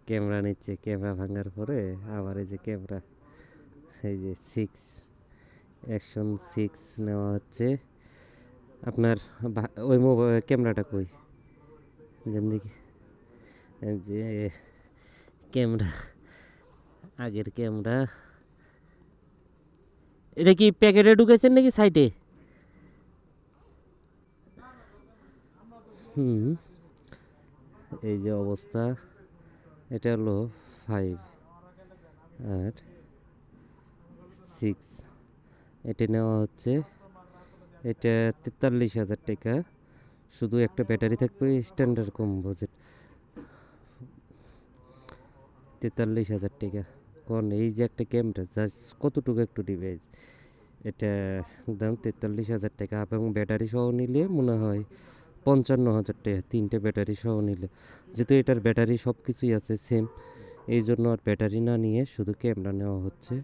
Camera নিচ্ছে, camera ভাঙার পরে আবার এই যে ক্যামেরা, এই যে 6 অ্যাকশন 6 নেওয়া হচ্ছে। আপনার ওই মোবাইল ক্যামেরাটা কই যেন দেখি, এই যে ক্যামেরা, আগের ক্যামেরা। এটা কি প্যাকেটে ঢুকেছেন নাকি সাইডে? এই যে অবস্থা, এটা হলো 5 আর 6, এটা নেওয়া হচ্ছে। এটা 43,000 টাকা। শুধু একটা ব্যাটারি থাকবে, স্ট্যান্ডার্ড কম বাজেট, 43,000 টাকা। কারণ এই যে একটা ক্যামেরা জাস্ট কতটুকু একটু ডিভাইস, এটা দাম 43,000 টাকা। এবং ব্যাটারি সহ নিলে মনে হয় 55,000 টাকা, 3টে ব্যাটারি সহ নিলে। যেহেতু এটার ব্যাটারি সব কিছুই আছে সেম, এই জন্য আর ব্যাটারি না নিয়ে শুধু ক্যামেরা নেওয়া হচ্ছে।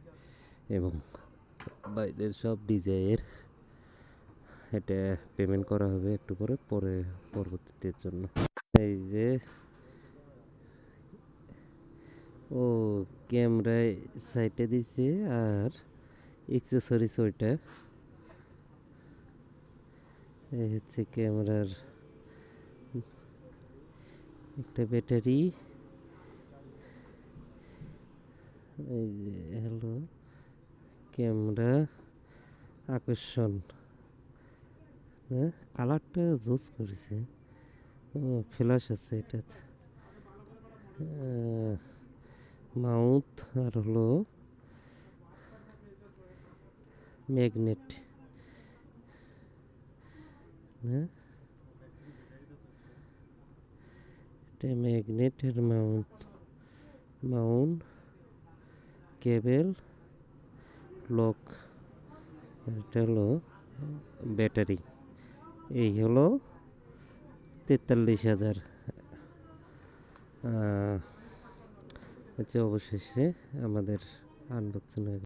এবং বাইরের সব ডিজাইনের এটা পেমেন্ট করা হবে একটু পরে পরবর্তীতে জন্য। এই যে ও ক্যামেরায় সাইডে দিছে, আর এক্সেসরিজ ওইটা। এই হচ্ছে ক্যামেরার একটা ব্যাটারি। এই যে হলো ক্যামেরা আকর্ষণ, হ্যাঁ কালারটা জুস করেছে। ফ্ল্যাশ আছে এটাতে, মাউথ আর হলো ম্যাগনেট, হ্যাঁ এটা ম্যাগনেটের মাউন্ট কেবল লক। এটা হলো ব্যাটারি। এই হলো 43,000। হচ্ছে অবশেষে আমাদের আনবক্সিং হয়ে